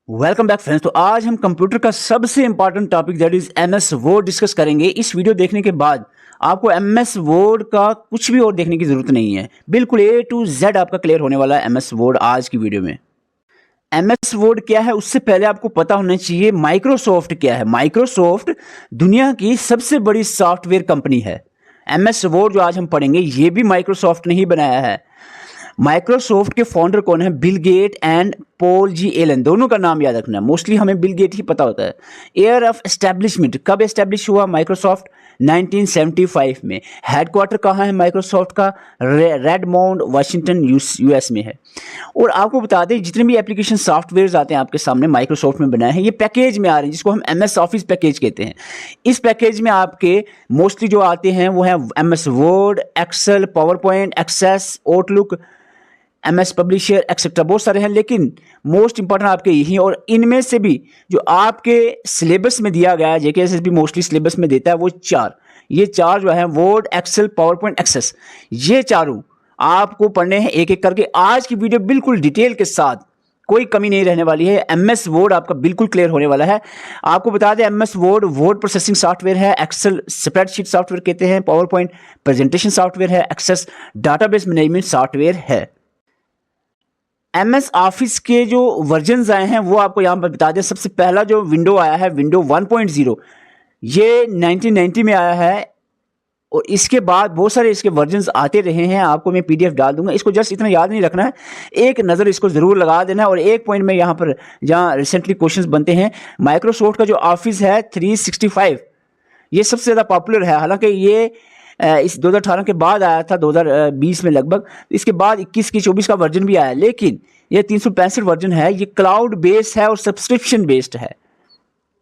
Welcome back friends. तो आज हम कंप्यूटर का सबसे important topic that is MS word discuss करेंगे। इस वीडियो देखने के बाद आपको एमएस वर्ड का कुछ भी और देखने की जरूरत नहीं है, बिल्कुल ए टू जेड आपका क्लियर होने वाला है एमएस वर्ड आज की वीडियो में। एमएस वर्ड क्या है उससे पहले आपको पता होना चाहिए माइक्रोसॉफ्ट क्या है। माइक्रोसॉफ्ट दुनिया की सबसे बड़ी सॉफ्टवेयर कंपनी है। एमएस वर्ड जो आज हम पढ़ेंगे ये भी माइक्रोसॉफ्ट ने ही बनाया है। माइक्रोसॉफ्ट के फाउंडर कौन है? Bill Gate and Paul G Allen, दोनों का नाम याद रखना है। मोस्टली हमें बिल गेट ही पता होता है। ईयर ऑफ एस्टेब्लिशमेंट, कब एस्टेब्लिश हुआ माइक्रोसॉफ्ट? 1975 में। हेडक्वार्टर कहाँ है माइक्रोसॉफ्ट का? रेडमाउंट वाशिंगटन यूएस में है। और आपको बता दें जितने भी एप्लीकेशन सॉफ्टवेयर आते हैं आपके सामने माइक्रोसॉफ्ट में बनाए हैं, ये पैकेज में आ रहे हैं जिसको हम एमएस ऑफिस पैकेज कहते हैं। इस पैकेज में आपके मोस्टली जो आते हैं वो है MS Word, Excel, PowerPoint, Access, Outlook, MS Publisher etcetera, बहुत सारे हैं, लेकिन मोस्ट इंपॉर्टेंट आपके यही। और इनमें से भी जो आपके सिलेबस में दिया गया है, जेकेएसएसबी मोस्टली सिलेबस में देता है, वो ये चार जो है Word, Excel, PowerPoint, Access, ये चारों आपको पढ़ने हैं एक एक करके। आज की वीडियो बिल्कुल डिटेल के साथ, कोई कमी नहीं रहने वाली है। एमएस वर्ड आपका बिल्कुल क्लियर होने वाला है। आपको बता दें MS word word processing software है, एक्सेल स्प्रेडशीट सॉफ्टवेयर कहते हैं, पावर पॉइंट प्रेजेंटेशन सॉफ्टवेयर है, एक्सेस डाटाबेस मैनेजमेंट सॉफ्टवेयर है। एमएस ऑफिस के जो वर्जन्स आए हैं वो आपको यहाँ पर बता दें। सबसे पहला जो विंडो आया है विंडो 1.0, ये 1990 में आया है। और इसके बाद बहुत सारे इसके वर्जन्स आते रहे हैं। आपको मैं पीडीएफ डाल दूंगा, इसको जस्ट इतना याद नहीं रखना है, एक नज़र इसको ज़रूर लगा देना है। और एक पॉइंट में यहाँ पर जहाँ रिसेंटली क्वेश्चंस बनते हैं, माइक्रोसॉफ्ट का जो ऑफिस है 365, ये सबसे ज़्यादा पॉपुलर है। हालांकि ये इस 2018 के बाद आया था, 2020 में लगभग। इसके बाद 21 की 24 का वर्जन भी आया, लेकिन ये 365 वर्जन है। ये क्लाउड बेस्ड है और सब्सक्रिप्शन बेस्ड है।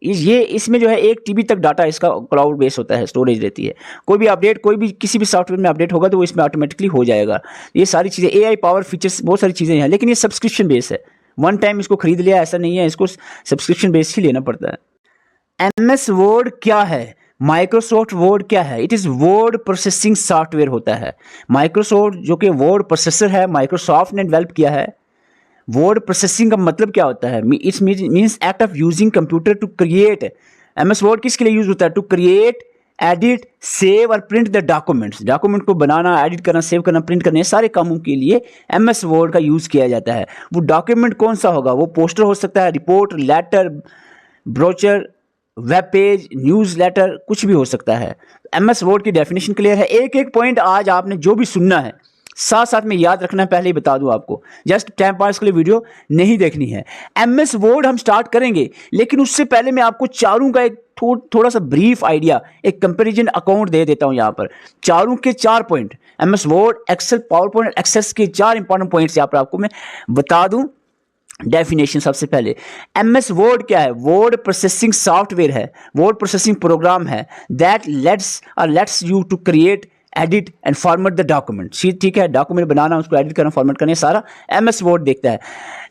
ये इसमें जो है 1 टीबी तक डाटा इसका क्लाउड बेस्ड होता है, स्टोरेज रहती है। कोई भी अपडेट, कोई भी किसी भी सॉफ्टवेयर में अपडेट होगा तो वो इसमें ऑटोमेटिकली हो जाएगा। ये सारी चीज़ें, एआई पावर फीचर्स, बहुत सारी चीज़ें हैं, लेकिन ये सब्सक्रिप्शन बेस्ड है। वन टाइम इसको खरीद लिया ऐसा नहीं है, इसको सब्सक्रिप्शन बेस्ड ही लेना पड़ता है। एमएस वर्ड क्या है? माइक्रोसॉफ्ट वर्ड क्या है? It is word processing software होता है। माइक्रोसॉफ्ट जो कि वर्ड प्रोसेसर है, माइक्रोसॉफ्ट ने डेवलप किया है। वर्ड प्रोसेसिंग का मतलब क्या होता है? It's means act of using computer to create. MS Word किसके लिए यूज होता है? टू क्रिएट, एडिट, सेव और प्रिंट द डॉक्यूमेंट्स। डॉक्यूमेंट को बनाना, एडिट करना, सेव करना, प्रिंट करना, सारे कामों के लिए एमएस वर्ड का यूज़ किया जाता है। वो डॉक्यूमेंट कौन सा होगा? वो पोस्टर हो सकता है, report, letter, brochure, web page, newsletter, कुछ भी हो सकता है। एमएस वर्ड की डेफिनेशन क्लियर है। एक एक पॉइंट आज आपने जो भी सुनना है साथ साथ में याद रखना है, पहले ही बता दूं आपको, जस्ट टाइम पास के लिए वीडियो नहीं देखनी है। एमएस वर्ड हम स्टार्ट करेंगे, लेकिन उससे पहले मैं आपको चारों का एक थोड़ा सा ब्रीफ आइडिया, एक कंपैरिजन अकाउंट दे देता हूं। यहां पर चारों के 4 point, MS Word, Excel, PowerPoint, Access के 4 इंपॉर्टेंट पॉइंट्स यहां पर आपको मैं बता दूं। डेफिनेशन सबसे पहले, एमएस वर्ड क्या है? वर्ड प्रोसेसिंग सॉफ्टवेयर है, वर्ड प्रोसेसिंग प्रोग्राम है that lets you to create, edit and format the document. ठीक है, डॉक्यूमेंट बनाना, उसको एडिट करना, फॉर्मेट करना, सारा एमएस वर्ड देखता है।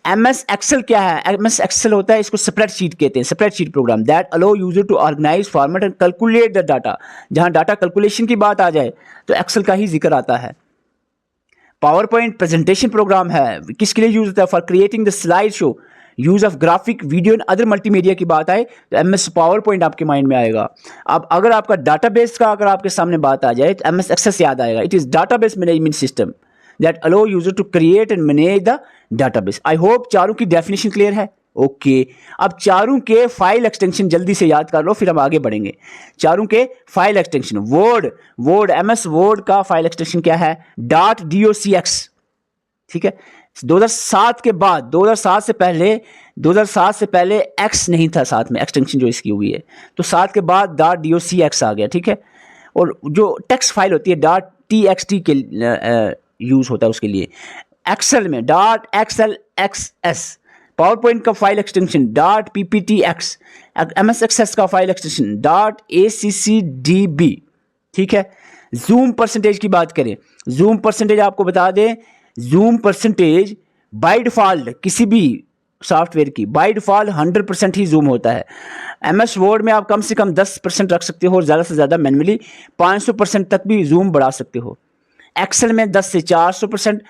एमएस एक्सेल क्या है? एमएस एक्सेल होता है, इसको स्प्रेडशीट कहते हैं, spreadsheet program that allow user to organise, format and calculate the data. जहां डाटा कैलकुलेशन की बात आ जाए तो एक्सेल का ही जिक्र आता है। पावर पॉइंट प्रेजेंटेशन प्रोग्राम है, किसके लिए यूज होता है? For creating the slide show, use of graphic, video and other multimedia की बात आए तो एमएस पावर पॉइंट आपके माइंड में आएगा। अब अगर आपका डाटाबेस का अगर आपके सामने बात आ जाए तो एमएस एक्सेस याद आएगा। It is database management system that allow user to create and manage the database. I hope चारों की डेफिनेशन क्लियर है। ओके, अब चारों के फाइल एक्सटेंशन जल्दी से याद कर लो, फिर हम आगे बढ़ेंगे। चारों के file extension, word MS word का फाइल एक्सटेंशन क्या है? .docx। ठीक है, 2007 के बाद, 2007 से पहले एक्स नहीं था साथ में, एक्सटेंशन जो इसकी हुई है, तो 7 के बाद .docx आ गया। ठीक है, और जो टेक्स्ट फाइल होती है .txt के यूज होता है उसके लिए। एक्सेल में .xlxs, पावर पॉइंट का file extension .pptx, MS Access का फाइल एक्सटेंशन .accdb। ठीक है, जूम परसेंटेज की बात करें, जूम परसेंटेज आपको बता दें, जूम परसेंटेज बाय डिफॉल्ट किसी भी सॉफ्टवेयर की बाय डिफॉल्ट 100% ही जूम होता है। एमएस वर्ड में आप कम से कम 10% रख सकते हो और ज़्यादा से ज़्यादा मैन्युअली 500% तक भी जूम बढ़ा सकते हो। एक्सेल में 10 से 400%,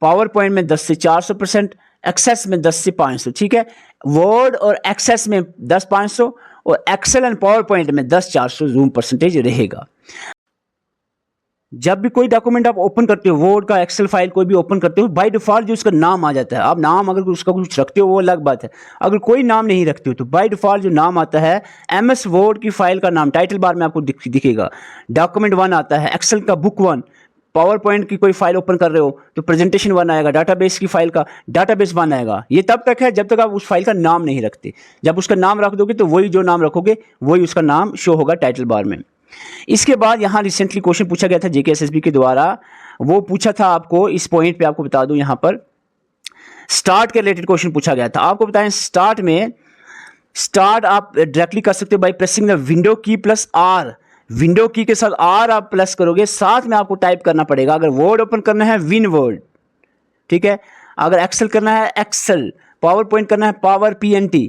पावर पॉइंट में 10 से 400%, एक्सेस में 10 से 500, ठीक है। वर्ड और एक्सेस में 10 500 और एक्सेल एंड पावर पॉइंट में 10 400 जूम परसेंटेज रहेगा। जब भी कोई डॉक्यूमेंट आप ओपन करते हो, वर्ड का एक्सेल फाइल कोई भी ओपन करते हो, बाय डिफॉल्ट जो उसका नाम आ जाता है। आप नाम अगर उसका कुछ रखते हो वो अलग बात है, अगर कोई नाम नहीं रखते हो तो बाय डिफॉल्ट जो नाम आता है एमएस वर्ड की फाइल का नाम टाइटल बार में आपको दिखेगा। डॉक्यूमेंट 1 आता है, एक्सेल का बुक 1, पावर पॉइंट की कोई फाइल ओपन कर रहे हो तो प्रेजेंटेशन 1 आएगा, डाटाबेस की फाइल का डाटाबेस 1 आएगा। ये तब तक है जब तक आप उस फाइल का नाम नहीं रखते। जब उसका नाम रख दोगे तो वही जो नाम रखोगे वही उसका नाम शो होगा टाइटल बार में। इसके बाद यहाँ रिसेंटली क्वेश्चन पूछा गया था जेके एसएसबी के द्वारा, वो पूछा था आपको, इस पॉइंट पे आपको बता दूं, यहाँ पर स्टार्ट के रिलेटेड क्वेश्चन पूछा गया था। आपको बताएं स्टार्ट में, स्टार्ट आप डायरेक्टली कर सकते हो बाय प्रेसिंग द विंडो की प्लस आर। विंडो की के साथ आर आप प्लस करोगे, साथ में आपको टाइप करना पड़ेगा। अगर वर्ड ओपन करना है विन वर्ड, ठीक है। अगर एक्सेल करना है एक्सेल, पावर पॉइंट करना है पावर PNT,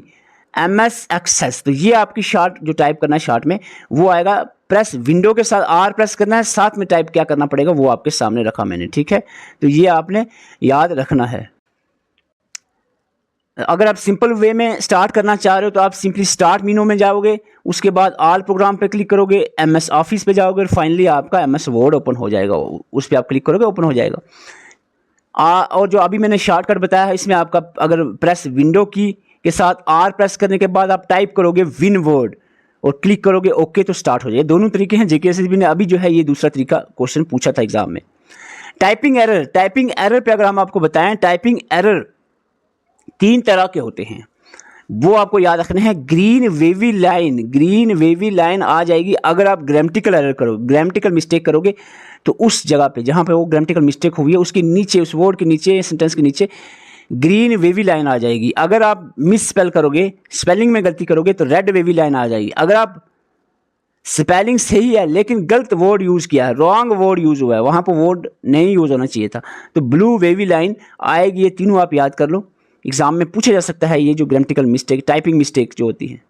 MS एक्सेस, तो ये आपकी शार्ट जो टाइप करना है शार्ट में वो आएगा। प्रेस विंडो के साथ आर प्रेस करना है, साथ में टाइप क्या करना पड़ेगा वो आपके सामने रखा मैंने, ठीक है। तो ये आपने याद रखना है। अगर आप सिंपल वे में स्टार्ट करना चाह रहे हो तो आप सिंपली स्टार्ट मेनू में जाओगे, उसके बाद ऑल प्रोग्राम पे क्लिक करोगे, MS ऑफिस पे जाओगे और फाइनली आपका MS वर्ड ओपन हो जाएगा। उस पर आप क्लिक करोगे, ओपन हो जाएगा। और जो अभी मैंने शॉर्टकट बताया है इसमें आपका अगर प्रेस विंडो की के साथ आर प्रेस करने के बाद आप टाइप करोगे विन वर्ड और क्लिक करोगे ओके तो स्टार्ट हो जाए। दोनों तरीके हैं। जेके एसएसबी ने अभी जो है ये दूसरा तरीका क्वेश्चन पूछा था एग्जाम में। टाइपिंग एरर, टाइपिंग एरर पे अगर हम आपको बताएं, टाइपिंग एरर 3 तरह के होते हैं, वो आपको याद रखना है। Green wavy line, green wavy line आ जाएगी अगर आप ग्रामेटिकल एरर करोगे, ग्रामेटिकल मिस्टेक करोगे तो उस जगह पे जहाँ पे वो ग्रामेटिकल मिस्टेक हुई है उसके नीचे, उस वर्ड के नीचे, सेंटेंस के नीचे ग्रीन वेवी लाइन आ जाएगी। अगर आप मिस स्पेल करोगे, स्पेलिंग में गलती करोगे तो रेड वेवी लाइन आ जाएगी। अगर आप स्पेलिंग सही है लेकिन गलत वर्ड यूज़ किया है, रॉन्ग वर्ड यूज़ हुआ है, वहाँ पर वर्ड नहीं यूज़ होना चाहिए था, तो ब्लू वेवी लाइन आएगी। ये तीनों आप याद कर लो, एग्जाम में पूछा जा सकता है ये जो ग्रामेटिकल मिस्टेक, टाइपिंग मिस्टेक जो होती है।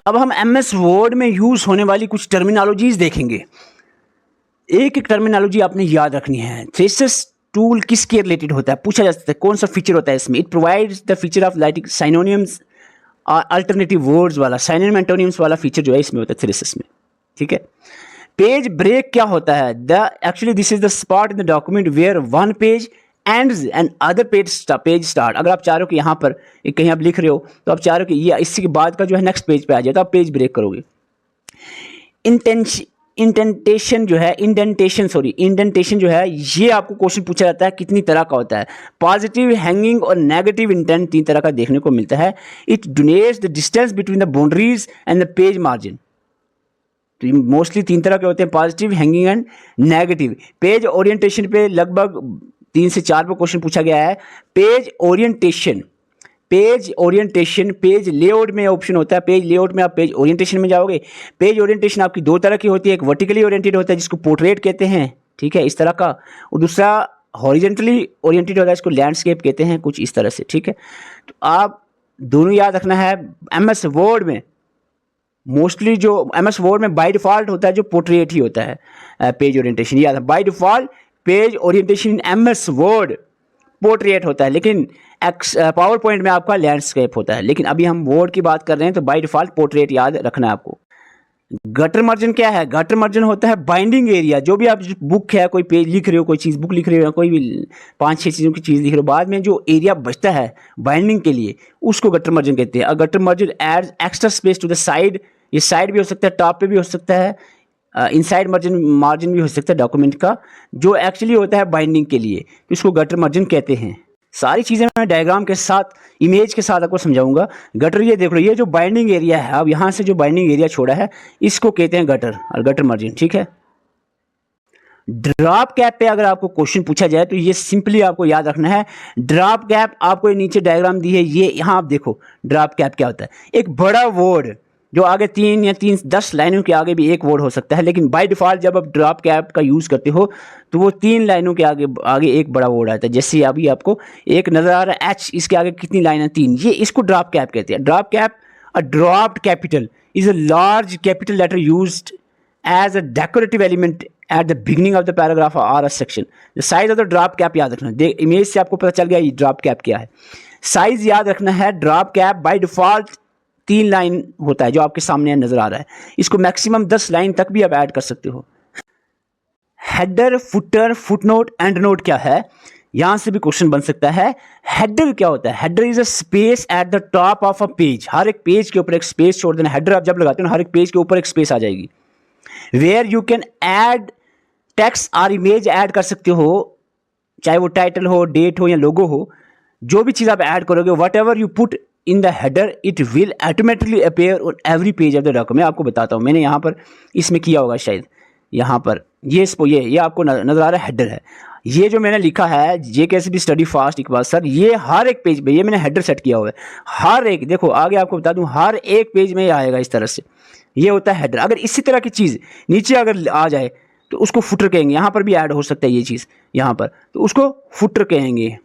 अब हम MS वर्ड में यूज़ होने वाली कुछ टर्मिनोलॉजीज देखेंगे। एक एक टर्मिनोलॉजी आपने याद रखनी है। थ्रेसिस टूल किसके रिलेटेड होता है, पूछा जा सकता है कौन सा फीचर होता है इसमें। It provides the feature of lighting synonyms और अल्टरनेटिव वर्ड्स वाला, साइनोनिम एंटोनिम्स वाला फीचर जो है इसमें होता है थ्रेसिस में, ठीक है। पेज ब्रेक क्या होता है, actually this is the spot in the document where one page ends and other page start. अगर आप चाह रहे हो कि यहाँ पर कहीं आप लिख रहे हो तो आप चाह रहे हो कि ये इसके बाद का जो है नेक्स्ट पेज पे आ जाए तो आप पेज ब्रेक करोगे। इंडेंटेशन जो है, इंडेंटेशन जो है ये आपको क्वेश्चन पूछा जाता है कितनी तरह का होता है। पॉजिटिव, हैंगिंग और नेगेटिव इंटेंट 3 तरह का देखने को मिलता है। It denotes the distance between the boundaries and the page margin. तो मोस्टली 3 तरह के होते हैं, positive, hanging and negative. Page orientation पे लगभग 3 से 4 पे क्वेश्चन पूछा गया है। पेज ओरिएंटेशन, पेज लेआउट में ऑप्शन होता है। पेज लेआउट में आप पेज ओरिएंटेशन में जाओगे। पेज ओरिएंटेशन आपकी 2 तरह की होती है, एक वर्टिकली ओरिएंटेड होता है जिसको पोर्ट्रेट कहते हैं, ठीक है, इस तरह का, और दूसरा हॉरिजॉन्टली ओरिएंटेड होता है इसको लैंडस्केप कहते हैं, कुछ इस तरह से, ठीक है। तो आप दोनों याद रखना है। MS वर्ड में मोस्टली जो MS वर्ड में बाय डिफ़ॉल्ट होता है जो पोर्ट्रेट ही होता है पेज ओरिएंटेशन, याद है। By default page orientation MS word portrait होता है, लेकिन पावर पॉइंट में आपका लैंडस्केप होता है। लेकिन अभी हम वर्ड की बात कर रहे हैं तो बाय डिफ़ॉल्ट पोर्ट्रेट याद रखना है आपको। गटर मार्जिन क्या है, गटर मार्जिन होता है बाइंडिंग एरिया। जो भी आप बुक है, कोई पेज लिख रहे हो, कोई चीज़ बुक लिख रहे हो, कोई भी 5-6 चीज़ों की चीज़ लिख रहे हो, बाद में जो एरिया बचता है बाइंडिंग के लिए उसको गटर मार्जिन कहते हैं। Gutter margin adds extra space to the side, ये साइड भी हो सकता है, टॉप पे भी हो सकता है, इनसाइड मार्जिन भी हो सकता है डॉक्यूमेंट का, जो एक्चुअली होता है बाइंडिंग के लिए, इसको गटर मार्जिन कहते हैं। सारी चीज़ें मैं डायग्राम के साथ, इमेज के साथ आपको समझाऊंगा। गटर ये देख लो, ये जो बाइंडिंग एरिया है, अब यहाँ से जो बाइंडिंग एरिया छोड़ा है इसको कहते हैं गटर और गटर मार्जिन, ठीक है। ड्रॉप कैप पे अगर आपको क्वेश्चन पूछा जाए तो ये सिंपली आपको याद रखना है। ड्रॉप कैप आपको ये नीचे डायग्राम दी है, ये यहाँ आप देखो ड्रॉप कैप क्या होता है। एक बड़ा वर्ड जो आगे 3 या 10 लाइनों के आगे भी एक वर्ड हो सकता है, लेकिन बाय डिफ़ॉल्ट जब आप ड्रॉप कैप का यूज़ करते हो तो वो 3 लाइनों के आगे एक बड़ा वर्ड आता है। जैसे अभी आपको एक नज़र आ रहा है H, इसके आगे कितनी लाइन है, 3, ये इसको ड्रॉप कैप कहते हैं। Drop cap, a dropped capital is a large capital letter used as a decorative element at the beginning of the paragraph or a section. The size of the drop cap याद रखना, देख image से आपको पता चल गया ये drop cap क्या है। साइज याद रखना है, drop cap by default 3 line होता है जो आपके सामने नजर आ रहा है, इसको मैक्सिमम 10 लाइन तक भी आप ऐड कर सकते हो। Header, footer, footnote, and note क्या है, यहां से भी क्वेश्चन बन सकता है। हेडर क्या होता है? Header is a space at the top of a page, हर एक पेज के ऊपर एक स्पेस छोड़ देना। हेडर आप जब लगाते हो ना, हर एक पेज के ऊपर एक स्पेस आ जाएगी। Where you can add text और इमेज ऐड कर सकते हो, चाहे वो टाइटल हो, डेट हो या लोगो हो, जो भी चीज़ आप ऐड करोगे, what ever you put in the header it will automatically appear on every page of the document. मैं आपको बताता हूँ, मैंने यहाँ पर इसमें किया होगा शायद, यहाँ पर ये आपको नजर आ रहा है हेडर है। ये जो मैंने लिखा है जे कैसे भी स्टडी फास्ट इकबाल सर, ये हर एक पेज पे ये मैंने हेडर सेट किया हुआ है। हर एक, देखो आगे आपको बता दूं, हर एक पेज में ये आएगा इस तरह से, ये होता है हेडर। अगर इसी तरह की चीज़ नीचे अगर आ जाए तो उसको फुटर कहेंगे। यहाँ पर भी ऐड हो सकता है ये चीज़ यहाँ पर, तो उसको फुटर कहेंगे।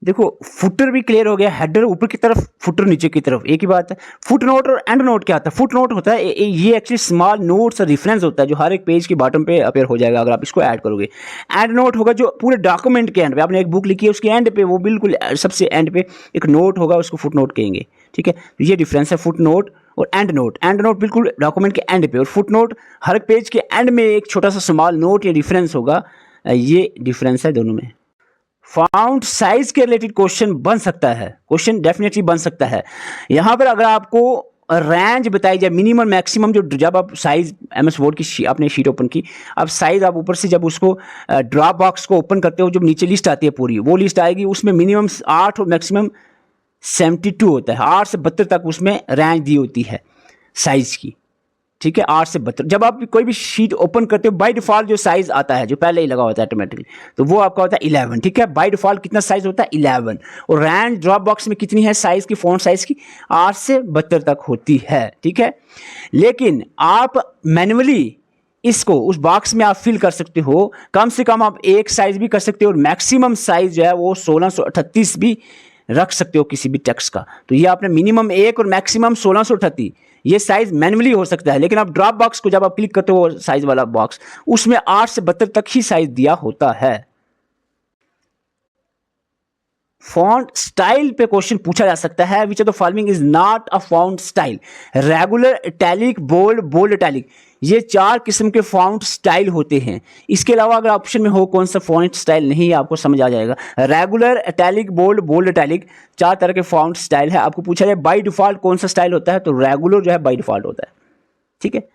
देखो फुटर भी क्लियर हो गया, हेडर ऊपर की तरफ, फुटर नीचे की तरफ, एक ही बात है। फुट नोट और एंड नोट क्या होता है? फुट नोट होता है ये एक्चुअली स्मॉल नोट्स और रेफरेंस होता है जो हर एक पेज के बॉटम पे अपेयर हो जाएगा अगर आप इसको ऐड करोगे। एंड नोट होगा जो पूरे डॉक्यूमेंट के एंड पे, आपने एक बुक लिखी है उसके एंड पे, वो बिल्कुल सबसे एंड पे एक नोट होगा, उसको फुट नोट कहेंगे। ठीक है, तो ये डिफरेंस है फुट नोट और एंड नोट। एंड नोट बिल्कुल डॉक्यूमेंट के एंड पे, और फुट नोट हर एक पेज के एंड में एक छोटा सा स्मॉल नोट या डिफरेंस होगा। ये डिफरेंस है दोनों में। फॉन्ट साइज के रिलेटेड क्वेश्चन बन सकता है, क्वेश्चन डेफिनेटली बन सकता है। यहाँ पर अगर आपको रेंज बताई जाए मिनिमम मैक्सिमम, जो जब आप साइज MS वर्ड की आपने शीट ओपन की, अब साइज आप ऊपर से जब उसको ड्रॉप बॉक्स को ओपन करते हो, जब नीचे लिस्ट आती है पूरी, वो लिस्ट आएगी, उसमें मिनिमम 8 और मैक्सिमम 72 होता है। 8 से 72 तक उसमें रेंज दी होती है साइज की। ठीक है, 8 से 72। जब आप कोई भी शीट ओपन करते हो बाय डिफॉल्ट जो साइज आता है, जो पहले ही लगा होता है ऑटोमेटिकली, तो वो आपका होता है 11। ठीक है, बाय डिफॉल्ट कितना साइज होता है? 11। और रेंज ड्रॉप बॉक्स में कितनी है साइज की, फॉन्ट साइज की? 8 से 72 तक होती है। ठीक है, लेकिन आप मैन्युअली इसको उस बॉक्स में आप फिल कर सकते हो। कम से कम आप एक साइज भी कर सकते हो, और मैक्सिमम साइज जो है वो 1638 भी रख सकते हो किसी भी टेक्स्ट का। तो ये आपने मिनिमम 1 और मैक्सिमम 1638, ये साइज मैन्युअली हो सकता है। लेकिन आप ड्रॉप बॉक्स को जब आप क्लिक करते हो साइज वाला बॉक्स, उसमें 8 से 72 तक ही साइज दिया होता है। फॉन्ट स्टाइल पे क्वेश्चन पूछा जा सकता है, which of the following is not a font style? Regular, italic, bold, bold italic, ये 4 किस्म के फॉन्ट स्टाइल होते हैं। इसके अलावा अगर ऑप्शन में हो कौन सा फॉन्ट स्टाइल नहीं, आपको समझ आ जाएगा। Regular, italic, bold, bold italic, 4 तरह के फॉन्ट स्टाइल है। आपको पूछा जाए बाय डिफॉल्ट कौन सा स्टाइल होता है, तो रेगुलर जो है बाय डिफॉल्ट होता है। ठीक है,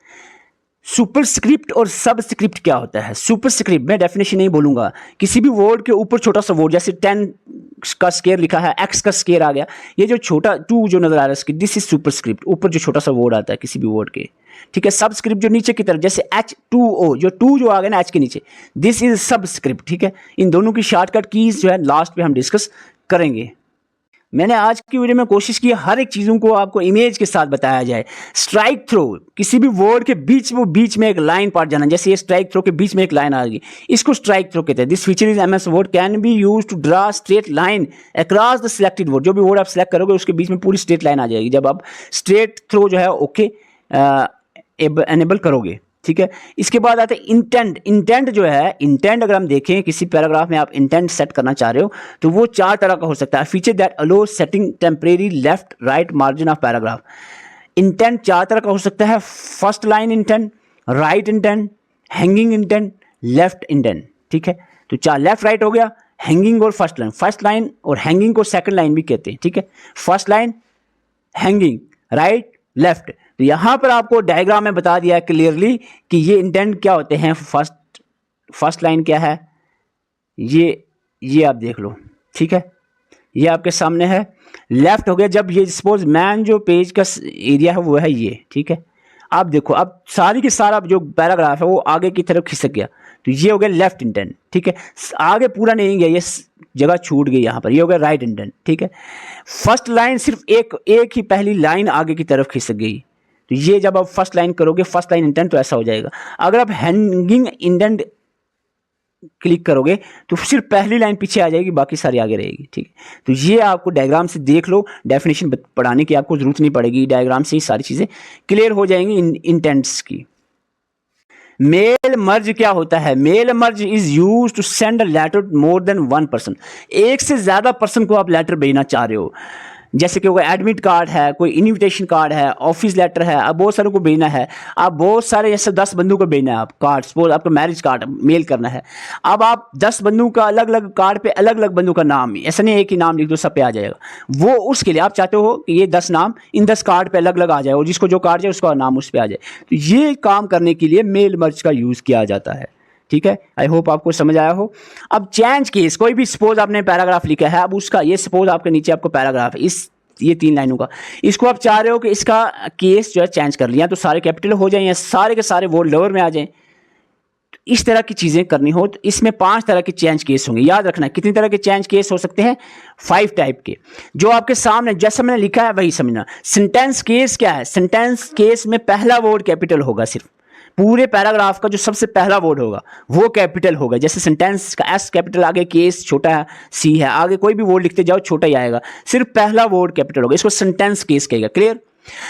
सुपरस्क्रिप्ट और सबस्क्रिप्ट क्या होता है? सुपरस्क्रिप्ट मैं डेफिनेशन नहीं बोलूंगा, किसी भी वर्ड के ऊपर छोटा सा वर्ड, जैसे 10 का स्केयर लिखा है, x का स्केयर आ गया, ये जो छोटा 2 जो नजर आ रहा है इसकी, दिस इज सुपरस्क्रिप्ट, ऊपर जो छोटा सा वर्ड आता है किसी भी वर्ड के। ठीक है, सबस्क्रिप्ट जो नीचे की तरफ, जैसे H2O, जो 2 जो आ गया ना H के नीचे, दिस इज सबस्क्रिप्ट। ठीक है, इन दोनों की शॉर्टकट कीज जो है लास्ट पे हम डिस्कस करेंगे। मैंने आज की वीडियो में कोशिश की हर एक चीज़ों को आपको इमेज के साथ बताया जाए। स्ट्राइक थ्रो, किसी भी वर्ड के बीच में एक लाइन पार्ट जाना, जैसे ये स्ट्राइक थ्रो के बीच में एक लाइन आ गई, इसको स्ट्राइक थ्रो कहते हैं। This feature is MS Word can be use to draw straight line across the selected word. जो भी वर्ड आप सिलेक्ट करोगे उसके बीच में पूरी स्ट्रेट लाइन आ जाएगी जब आप स्ट्रेट थ्रो जो है ओके एनेबल करोगे। ठीक है, इसके बाद आते हैं इंटेंट। इंटेंट जो है, इंटेंट अगर हम देखें किसी पैराग्राफ में आप इंटेंट सेट करना चाह रहे हो तो वो 4 तरह का हो सकता है। Feature that allow setting temporary left right margin of paragraph. Intent 4 तरह का हो सकता है, first line intent, right intent, hanging intent, left intent. ठीक है, तो 4 लेफ्ट राइट हो गया, हैंगिंग और फर्स्ट लाइन। फर्स्ट लाइन और हैंगिंग को सेकंड लाइन भी कहते हैं। ठीक है, first line, hanging, right, left. तो यहां पर आपको डायग्राम में बता दिया है क्लियरली कि ये इंटेंट क्या होते हैं। फर्स्ट लाइन क्या है, ये आप देख लो। ठीक है, ये आपके सामने है। लेफ्ट हो गया जब ये सपोज मैन जो पेज का एरिया है वो है ये। ठीक है, आप देखो अब सारी की सारा जो पैराग्राफ है वो आगे की तरफ खिसक गया, तो ये हो गया लेफ्ट इंटेंट। ठीक है, आगे पूरा नहीं गया, ये जगह छूट गई यहाँ पर, ये हो गया राइट इंटेंट। ठीक है, फर्स्ट लाइन सिर्फ एक ही पहली लाइन आगे की तरफ खिसक गई, तो ये जब आप फर्स्ट लाइन करोगे फर्स्ट लाइन इंटेंट तो ऐसा हो जाएगा। अगर आप हैंगिंग इंटेंट क्लिक करोगे तो सिर्फ पहली लाइन पीछे आ जाएगी, बाकी सारी आगे रहेगी। ठीक है, तो ये आपको डायग्राम से देख लो, डेफिनेशन पढ़ाने की आपको जरूरत नहीं पड़ेगी, डायग्राम से ही सारी चीज़ें क्लियर हो जाएंगी इंटेंट्स की। मेल मर्ज क्या होता है? Mail merge is use to send a letter more than one person. एक से ज़्यादा पर्सन को आप लेटर भेजना चाह रहे हो, जैसे कि कोई एडमिट कार्ड है, कोई इनविटेशन कार्ड है, ऑफिस लेटर है, अब बहुत सारे को भेजना है। आप बहुत सारे जैसे 10 बंदों को भेजना है आप कार्ड, सपोज आपका मैरिज कार्ड मेल करना है। अब आप 10 बंदों का अलग अलग कार्ड पे अलग अलग बंदों का नाम, ऐसा नहीं एक ही नाम लिख दो सब पे आ जाएगा। वो उसके लिए आप चाहते हो कि ये 10 नाम इन 10 कार्ड पे अलग अलग आ जाए और जिसको जो कार्ड जाए उसका नाम उस पर आ जाए। तो ये काम करने के लिए मेल मर्ज का यूज़ किया जाता है। ठीक है, आई होप आपको समझ आया हो। अब चेंज केस, कोई भी सपोज आपने पैराग्राफ लिखा है, अब उसका ये सपोज आपके नीचे आपको पैराग्राफ इस ये 3 लाइनों का, इसको आप चाह रहे हो कि इसका केस जो है चेंज कर लिया तो सारे कैपिटल हो जाएं या सारे के सारे वो लोअर में आ जाएं। इस तरह की चीज़ें करनी हो तो इसमें 5 तरह के चेंज केस होंगे। याद रखना कितनी तरह के चेंज केस हो सकते हैं? 5 टाइप के। जो आपके सामने जैसा मैंने लिखा है वही समझना। सेंटेंस केस क्या है? सेंटेंस केस में पहला वर्ड कैपिटल होगा, सिर्फ पूरे पैराग्राफ का जो सबसे पहला वर्ड होगा वो कैपिटल होगा। जैसे सेंटेंस का एस कैपिटल, आगे केस छोटा है, सी है, आगे कोई भी वर्ड लिखते जाओ छोटा ही आएगा, सिर्फ पहला वर्ड कैपिटल होगा। इसको सेंटेंस केस कहेगा। क्लियर?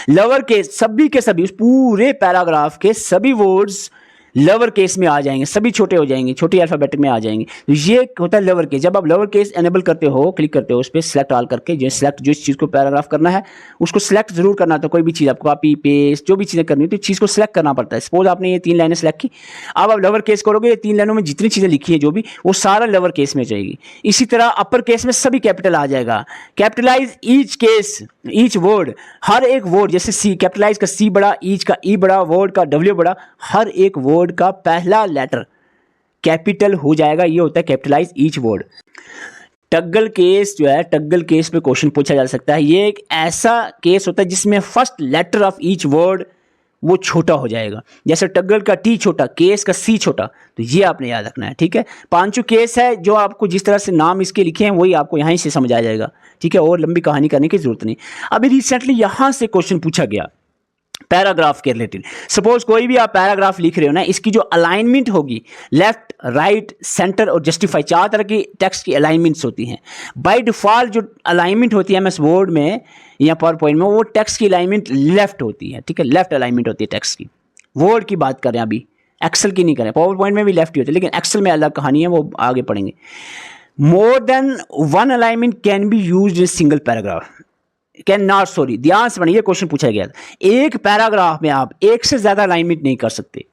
लोअर केस, सभी के सभी, उस पूरे पैराग्राफ के सभी वर्ड्स लोअर केस में आ जाएंगे, सभी छोटे हो जाएंगे, छोटी अल्फाबेटिक में आ जाएंगे। तो ये होता है लोअर केस। जब आप लोअर केस एनेबल करते हो, क्लिक करते हो उस पर सिलेक्ट ऑल करके, जो सिलेक्ट जो इस चीज़ को पैराग्राफ करना है उसको सिलेक्ट जरूर करना। तो कोई भी चीज़ आपको कॉपी पेस्ट जो भी चीज़ें करनी है तो चीज़ को सिलेक्ट करना पड़ता है। सपोज आपने ये 3 लाइनें सेलेक्ट की, अब आप लोअर केस करोगे, ये 3 लाइनों में जितनी चीज़ें लिखी है जो भी, वो सारा लोअर केस में जाएगी। इसी तरह अपर केस में सभी कैपिटल आ जाएगा। Capitalize each case, each word, हर एक वर्ड, जैसे सी कैपिटलाइज का सी बड़ा, ईच का ई बड़ा, वर्ड का डब्ल्यू बड़ा, हर एक वर्ड का पहला लेटर कैपिटल हो जाएगा। ये होता है कैपिटलाइज ईच वर्ड। टग्गल केस जो है, टग्गल केस पे क्वेश्चन पूछा जा सकता है। ये एक ऐसा केस होता है जिसमें first letter of each word वो छोटा हो जाएगा। जैसे टग्गल का टी छोटा, केस का सी छोटा, तो ये आपने याद रखना है। ठीक है, पांचों केस है, जो आपको जिस तरह से नाम इसके लिखे हैं वही आपको यहीं से समझ आ जाएगा। ठीक है, और लंबी कहानी करने की जरूरत नहीं। अभी रिसेंटली यहां से क्वेश्चन पूछा गया पैराग्राफ के रिलेटेड। सपोज कोई भी आप पैराग्राफ लिख रहे हो ना, इसकी जो अलाइनमेंट होगी, लेफ्ट, राइट, सेंटर और जस्टिफाई, 4 तरह की टेक्स्ट की अलाइनमेंट्स होती हैं। बाय डिफॉल्ट जो अलाइनमेंट होती है एमएस वर्ड में या पावर पॉइंट में, वो टेक्स्ट की अलाइनमेंट लेफ्ट होती है। ठीक है, लेफ्ट अलाइनमेंट होती है टेक्स्ट की। वर्ड की बात करें अभी, एक्सेल की नहीं करें। पावर पॉइंट में भी लेफ्ट ही होती है, लेकिन एक्सेल में अलग कहानी है, वो आगे पढ़ेंगे। मोर than one alignment can be used in single paragraph, can not, sorry, ध्यान से पढ़िए, क्वेश्चन पूछा गया था। एक पैराग्राफ में आप एक से ज्यादा अलाइनमेंट नहीं कर सकते,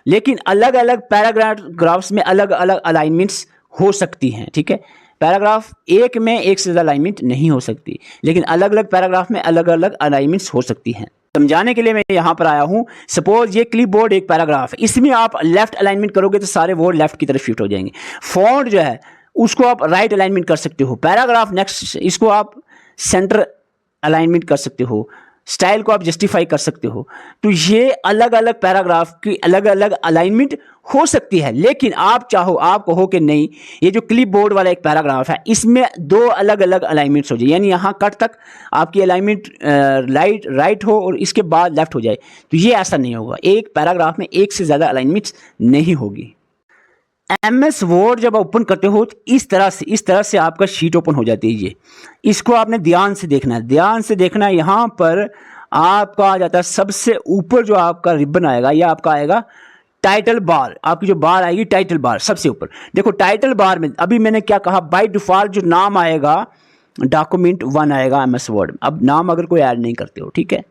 लेकिन अलग अलग पैराग्राफ्स में अलग अलग अलाइनमेंट्स हो सकती हैं। ठीक है, पैराग्राफ एक में एक से ज्यादा अलाइनमेंट नहीं हो सकती, लेकिन अलग अलग पैराग्राफ में अलग अलग अलाइनमेंट्स हो सकती हैं। समझाने के लिए मैं यहां पर आया हूं। सपोज ये क्लिपबोर्ड एक पैराग्राफ है, इसमें आप लेफ्ट अलाइनमेंट करोगे तो सारे वर्ड लेफ्ट की तरफ शिफ्ट हो जाएंगे। फॉन्ट जो है उसको आप राइट अलाइनमेंट कर सकते हो। पैराग्राफ नेक्स्ट, इसको आप सेंटर अलाइनमेंट कर सकते हो। स्टाइल को आप जस्टिफाई कर सकते हो। तो ये अलग अलग पैराग्राफ की अलग अलग अलाइनमेंट हो सकती है, लेकिन आप चाहो, आप कहो कि नहीं, ये जो क्लिपबोर्ड वाला एक पैराग्राफ है इसमें 2 अलग अलग अलाइनमेंट्स हो जाए, यानी यहाँ कट तक आपकी अलाइनमेंट राइट हो और इसके बाद लेफ्ट हो जाए, तो ये ऐसा नहीं होगा। एक पैराग्राफ में एक से ज़्यादा अलाइनमेंट्स नहीं होगी। एमएस वर्ड जब ओपन करते हो तो इस तरह से आपका शीट ओपन हो जाती है। ये इसको आपने ध्यान से देखना है, ध्यान से देखना है। यहाँ पर आपका आ जाता है सबसे ऊपर जो आपका रिबन आएगा, यह आपका आएगा टाइटल बार। आपकी जो बार आएगी टाइटल बार सबसे ऊपर। देखो टाइटल बार में अभी मैंने क्या कहा, बाय डिफॉल्ट जो नाम आएगा डॉक्यूमेंट 1 आएगा एमएस वर्ड। अब नाम अगर कोई ऐड नहीं करते हो, ठीक है।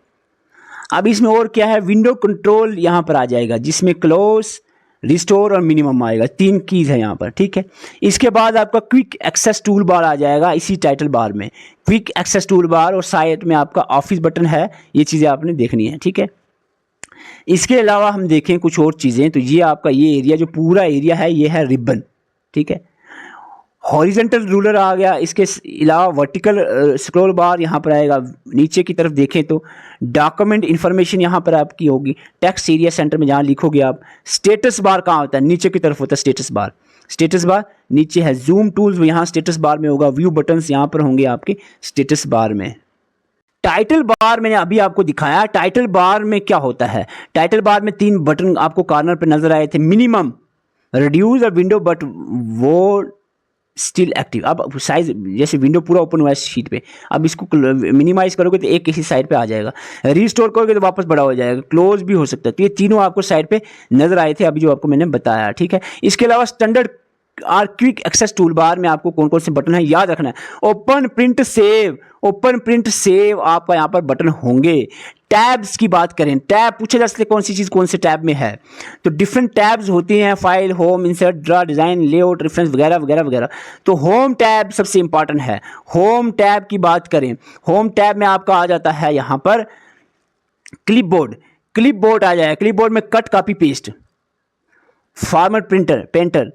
अब इसमें और क्या है, विंडो कंट्रोल यहाँ पर आ जाएगा, जिसमें क्लोज, रिस्टोर और मिनिमम आएगा। 3 कीज है यहाँ पर, ठीक है। इसके बाद आपका क्विक एक्सेस टूल बार आ जाएगा इसी टाइटल बार में। क्विक एक्सेस टूल बार और साइड में आपका ऑफिस बटन है। ये चीज़ें आपने देखनी है, ठीक है। इसके अलावा हम देखें कुछ और चीज़ें, तो ये आपका ये एरिया जो पूरा एरिया है ये है रिबन, ठीक है। हॉरिजेंटल रूलर आ गया। इसके अलावा वर्टिकल स्क्रॉल बार यहाँ पर आएगा। नीचे की तरफ देखें तो डॉक्यूमेंट इन्फॉर्मेशन यहाँ पर आपकी होगी। टेक्स्ट एरिया सेंटर में जहाँ लिखोगे आप। स्टेटस बार कहाँ होता है, नीचे की तरफ होता है स्टेटस बार। स्टेटस बार नीचे है। जूम टूल्स यहाँ स्टेटस बार में होगा। व्यू बटन्स यहाँ पर होंगे आपके स्टेटस बार में। टाइटल बार मैंने अभी आपको दिखाया। टाइटल बार में क्या होता है, टाइटल बार में 3 बटन आपको कॉर्नर पर नजर आए थे। मिनिमम, रिड्यूस और विंडो, बट वो स्टिल एक्टिव। अब साइज जैसे विंडो पूरा ओपन हुआ है शीट पे, अब इसको मिनिमाइज करोगे तो एक किसी साइड पे आ जाएगा, रीस्टोर करोगे तो वापस बड़ा हो जाएगा, क्लोज भी हो सकता है। तो ये तीनों आपको साइड पे नजर आए थे अभी जो आपको मैंने बताया, ठीक है। इसके अलावा स्टैंडर्ड और क्विक एक्सेस टूल बार में आपको कौन कौन से बटन है याद रखना है। Open print save, open print save आपका यहाँ पर बटन होंगे। टैब्स की बात करें, टैब पूछा जा सकता है कौन सी चीज़ कौन से टैब में है, तो डिफरेंट टैब्स होती हैं, file, home, insert, draw, design, layout, reference वगैरह वगैरह वगैरह। तो होम टैब सबसे इंपॉर्टेंट है। होम टैब की बात करें, होम टैब में आपका आ जाता है यहाँ पर क्लिपबोर्ड, क्लिपबोर्ड आ जाएगा। क्लिपबोर्ड में cut, copy, paste, format, printer, painter.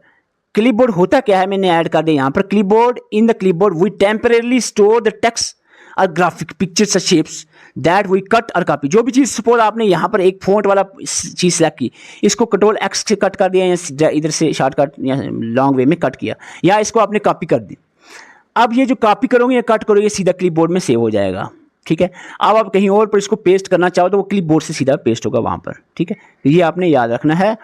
Clipboard होता क्या है मैंने ऐड कर दिया यहाँ पर। Clipboard, in the clipboard we temporarily store the text और ग्राफिक पिक्चर्स और शेप्स दैट वी कट और कॉपी। जो भी चीज़ सपोज आपने यहाँ पर एक फॉन्ट वाला चीज़ सेलेक्ट की, इसको कंट्रोल एक्स से कट कर दिया या इधर से शॉर्टकट या लॉन्ग वे में कट किया, या इसको आपने कॉपी कर दी। अब ये जो कॉपी करोगे या कट करोगे सीधा क्लिपबोर्ड में सेव हो जाएगा, ठीक है। अब आप कहीं और पर इसको पेस्ट करना चाहो तो वो क्लिपबोर्ड से सीधा पेस्ट होगा वहाँ पर, ठीक है। ये आपने याद रखना है।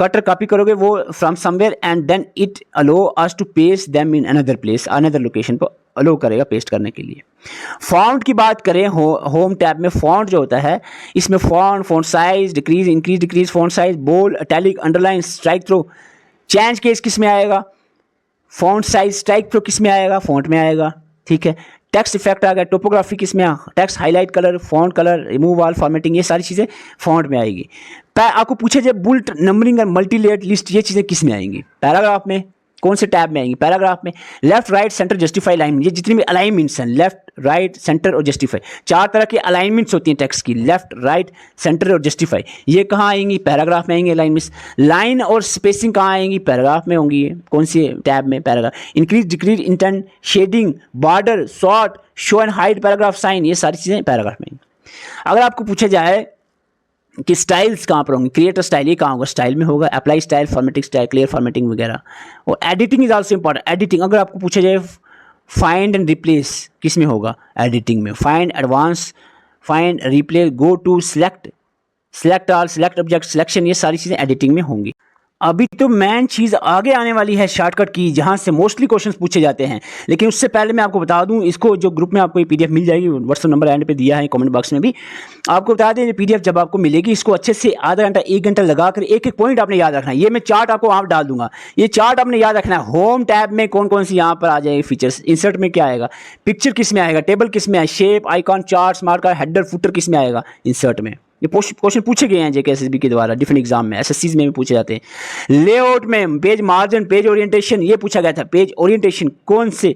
कट और कॉपी करोगे वो from somewhere and then it allow us to paste them in another place, another location पर अलो करेगा पेस्ट करने के लिए। फॉन्ट की बात करें, होम टैब में फॉन्ट जो होता है, इसमें font size, decrease, increase, decrease, font size, bold, italic, underline, strikethrough, change case किस में आएगा, फॉन्ट साइज, स्ट्राइक थ्रो किस में आएगा, फॉन्ट में आएगा, ठीक है। टेक्स्ट इफेक्ट आ गया, टोपोग्राफी किस में, text highlight colour, font colour, remove all formatting, ये सारी चीज़ें फॉन्ट में आएगी। आपको पूछे जाए बुलेट नंबरिंग और मल्टी लेयर्ड लिस्ट, ये चीज़ें किस में आएंगी, पैराग्राफ में, कौन से टैब में आएंगी, पैराग्राफ में। Left, right, centre, justify, line, ये जितनी भी अलाइनमेंट्स हैं, लेफ्ट, राइट, सेंटर और जस्टिफाई, 4 तरह की अलाइनमेंट्स होती हैं टेक्स्ट की, लेफ्ट, राइट, सेंटर और जस्टिफाई। ये कहाँ आएंगी, पैराग्राफ में आएंगी अलाइनमेंट्स। लाइन और स्पेसिंग कहाँ आएंगी, पैराग्राफ में होंगी, कौन सी टैब में, paragraph. Increase, decrease, intent, shading, border, short, show and hide, paragraph sign, ये सारी चीज़ें पैराग्राफ में। अगर आपको पूछा जाए कि स्टाइल्स कहाँ पर होंगे, क्रिएटर स्टाइल, ये कहाँ होगा, स्टाइल में होगा, apply style, formatting style, clear formatting वगैरह। और editing is also important. Editing अगर आपको पूछा जाए फाइंड एंड रिप्लेस किस में होगा, एडिटिंग में। Find, advance, find, replace, go to, select, select all, select object, selection, ये सारी चीज़ें एडिटिंग में होंगी। अभी तो मेन चीज़ आगे आने वाली है शॉर्टकट की, जहाँ से मोस्टली क्वेश्चंस पूछे जाते हैं। लेकिन उससे पहले मैं आपको बता दूं, इसको जो ग्रुप में आपको ये पीडीएफ मिल जाएगी, व्हाट्सएप नंबर एंड पे दिया है, कमेंट बॉक्स में भी आपको बता दें। ये पीडीएफ जब आपको मिलेगी, इसको अच्छे से आधा घंटा 1 घंटा लगा कर एक एक पॉइंट आपने याद रखना है। ये मैं चार्ट आपको वहाँ डाल दूंगा, ये चार्ट आपने याद रखना है। होम टैब में कौन कौन सी यहाँ पर आ जाएगी फीचर्स, इंसर्ट में क्या आएगा, पिक्चर किस में आएगा, टेबल किस में आएगा, shape, icon, chart, marker, header, footer किस में आएगा, इंसर्ट में। ये क्वेश्चन पूछे गए हैं जेकेएसएसबी के द्वारा डिफरेंट एग्जाम में, एसएससी में भी पूछे जाते हैं। लेआउट में पेज मार्जिन, पेज ओरिएंटेशन, ये पूछा गया था। पेज ओरिएंटेशन कौन से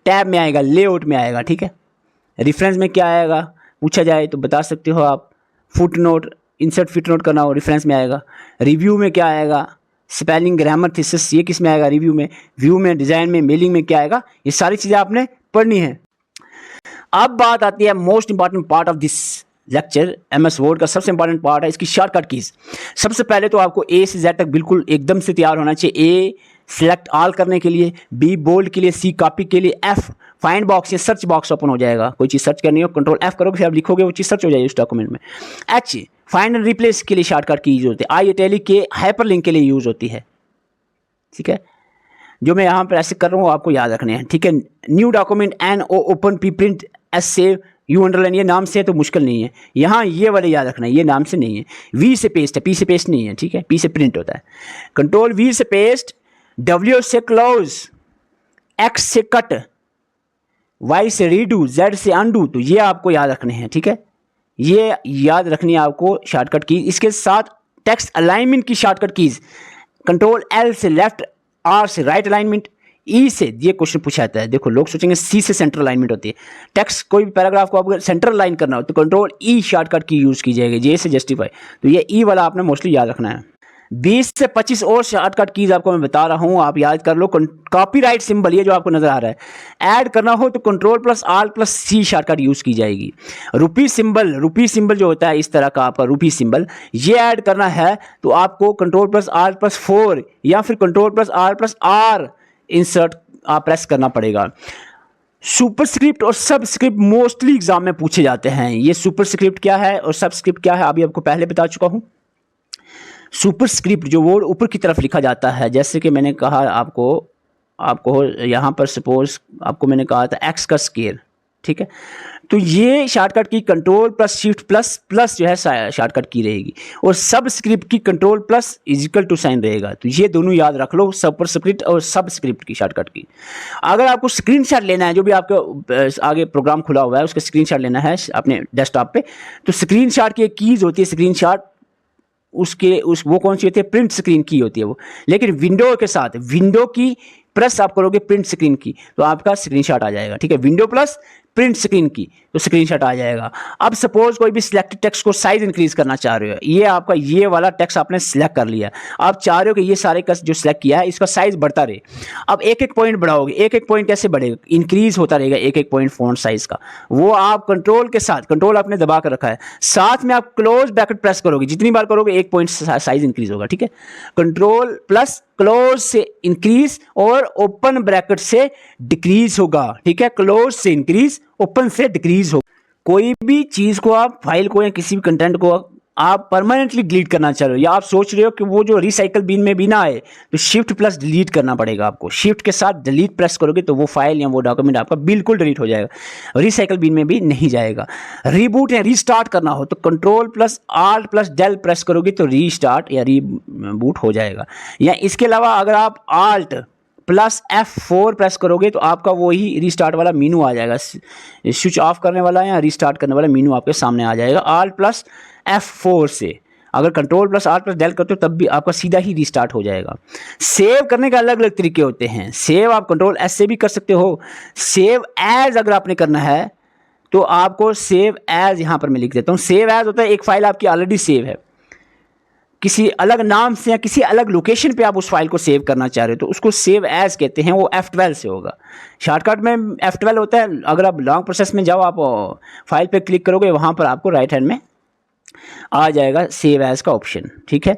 टैब में आएगा, लेआउट में आएगा, ठीक है। रेफरेंस में क्या आएगा पूछा जाए तो बता सकते हो आप, foot note, insert fit note करना हो, रेफरेंस में आएगा। रिव्यू में क्या आएगा, स्पेलिंग, ग्रामर, थीसिस, ये किस में आएगा, रिव्यू में। व्यू में, डिज़ाइन में, मेलिंग में क्या आएगा, ये सारी चीज़ें आपने पढ़नी है। अब बात आती है most important part of this lecture, MS word का सबसे इंपॉर्टेंट पार्ट है इसकी शॉर्टकट कीज। सबसे पहले तो आपको ए से जेड तक बिल्कुल एकदम से तैयार होना चाहिए। ए सिलेक्ट ऑल करने के लिए, बी बोल्ड के लिए, सी कॉपी के लिए, एफ फाइंड बॉक्स या सर्च बॉक्स ओपन हो जाएगा, कोई चीज़ सर्च करनी हो कंट्रोल एफ करोगे, फिर आप लिखोगे वो चीज़ सर्च हो जाएगी उस डॉक्यूमेंट में। एच फाइंड एंड रिप्लेस के लिए शॉर्टकट की यूज होती है। आई इटैलिक के हाइपरलिंक के लिए यूज होती है, ठीक है। जो मैं यहाँ पर ऐसे कर रहा हूँ आपको याद रखने हैं, ठीक है। New document N O open P print S save U underline, ये नाम से है तो मुश्किल नहीं है, यहाँ ये वाले याद रखना है, ये नाम से नहीं है। वी से पेस्ट है, पी से पेस्ट नहीं है, ठीक है, पी से प्रिंट होता है। कंट्रोल वी से पेस्ट, डब्ल्यू से क्लोज, एक्स से कट, वाई से रीडू, जेड से अनडू, तो ये आपको याद रखने हैं, ठीक है। ये याद रखनी है आपको शॉर्टकट की। इसके साथ टेक्स्ट अलाइनमेंट की शॉर्टकट कीज, कंट्रोल एल से लेफ्ट, आर से राइट अलाइनमेंट, ई से, ये क्वेश्चन पूछा जाता है, देखो लोग सोचेंगे सी से सेंटर अलाइनमेंट होती है। टेक्स्ट कोई भी पैराग्राफ को आपको सेंटर अलाइन करना हो तो कंट्रोल ई शॉर्टकट की यूज़ की जाएगी, जे से जस्टिफाई, तो ये ई वाला आपने मोस्टली याद रखना है। 20 से 25 और शॉर्टकट कीज आपको मैं बता रहा हूँ, आप याद कर लो। कॉपीराइट सिंबल, ये जो आपको नजर आ रहा है, ऐड करना हो तो कंट्रोल प्लस आल प्लस सी शॉर्टकट यूज़ की जाएगी। रुपी सिंबल जो होता है इस तरह का आपका रुपी सिंबल, ये ऐड करना है तो आपको कंट्रोल प्लस आर प्लस 4 या फिर control plus R plus R insert आप प्रेस करना पड़ेगा। सुपरस्क्रिप्ट और सबस्क्रिप्ट मोस्टली एग्जाम में पूछे जाते हैं। ये सुपरस्क्रिप्ट क्या है और सबस्क्रिप्ट क्या है अभी आपको पहले बता चुका हूं। सुपरस्क्रिप्ट जो वर्ड ऊपर की तरफ लिखा जाता है, जैसे कि मैंने कहा आपको आपको यहाँ पर सपोज आपको मैंने कहा था एक्स का स्केयर, ठीक है। तो ये शॉर्टकट की control plus shift plus plus जो है शॉर्टकट की रहेगी, और सब स्क्रिप्ट की control plus equal to sign रहेगा। तो ये दोनों याद रख लो, सब स्क्रिप्ट और सब स्क्रिप्ट की शॉर्टकट की। अगर आपको स्क्रीनशॉट लेना है, जो भी आपके आगे प्रोग्राम खुला हुआ है उसका स्क्रीनशॉट लेना है अपने डेस्कटॉप पे, तो स्क्रीनशॉट की एक कीज होती है, स्क्रीनशॉट वो कौन सी होती है, प्रिंट स्क्रीन की होती है वो। लेकिन विंडो के साथ विंडो की प्रेस आप करोगे प्रिंट स्क्रीन की, तो आपका स्क्रीनशॉट आ जाएगा, ठीक है। विंडो प्लस प्रिंट स्क्रीन की, तो स्क्रीनशॉट आ जाएगा। अब सपोज कोई भी सिलेक्टेड टेक्स्ट को साइज इंक्रीज करना चाह रहे हो, ये आपका ये वाला टेक्स्ट आपने सिलेक्ट कर लिया, आप चाह रहे हो कि ये सारे का जो सिलेक्ट किया है इसका साइज बढ़ता रहे। अब एक एक पॉइंट बढ़ाओगे, एक एक पॉइंट कैसे बढ़ेगा, इंक्रीज होता रहेगा एक एक पॉइंट फॉन्ट साइज का। वो आप कंट्रोल के साथ, कंट्रोल आपने दबा कर रखा है, साथ में आप क्लोज ब्रैकेट प्रेस करोगे, जितनी बार करोगे एक पॉइंट साइज इंक्रीज होगा, ठीक है। कंट्रोल प्लस क्लोज से इंक्रीज और ओपन ब्रैकेट से डिक्रीज होगा, ठीक है। क्लोज से इंक्रीज, ओपन से डिक्रीज होगा। कोई भी चीज को आप, फाइल को या किसी भी कंटेंट को आप परमानेंटली डिलीट करना चाह रहे हो, या आप सोच रहे हो कि वो जो रिसाइकल बिन में भी ना आए, तो शिफ्ट प्लस डिलीट करना पड़ेगा आपको। शिफ्ट के साथ डिलीट प्रेस करोगे तो वो फाइल या वो डॉक्यूमेंट आपका बिल्कुल डिलीट हो जाएगा, रिसाइकल बिन में भी नहीं जाएगा। रीबूट या रीस्टार्ट करना हो तो control plus alt plus del press करोगे तो रीस्टार्ट या रीबूट हो जाएगा। या इसके अलावा अगर आप आल्ट प्लस F4 प्रेस करोगे तो आपका वही रीस्टार्ट वाला मीनू आ जाएगा, स्विच ऑफ करने वाला या रीस्टार्ट करने वाला मीनू आपके सामने आ जाएगा। आल्ट प्लस F4 से अगर control plus alt plus del करते हो तब भी आपका सीधा ही रीस्टार्ट हो जाएगा। सेव करने के अलग अलग तरीके होते हैं। सेव आप कंट्रोल S से भी कर सकते हो। सेव एज अगर आपने करना है तो आपको सेव एज यहाँ पर मैं लिख देता हूँ। सेव एज होता है एक फाइल आपकी ऑलरेडी सेव है, किसी अलग नाम से या किसी अलग लोकेशन पे आप उस फाइल को सेव करना चाह रहे हो तो उसको सेव एज कहते हैं, वो F12 से होगा। शॉर्टकट में F12 होता है। अगर आप लॉन्ग प्रोसेस में जाओ, आप फाइल पे क्लिक करोगे, वहाँ पर आपको राइट हैंड में आ जाएगा सेव एज का ऑप्शन, ठीक है।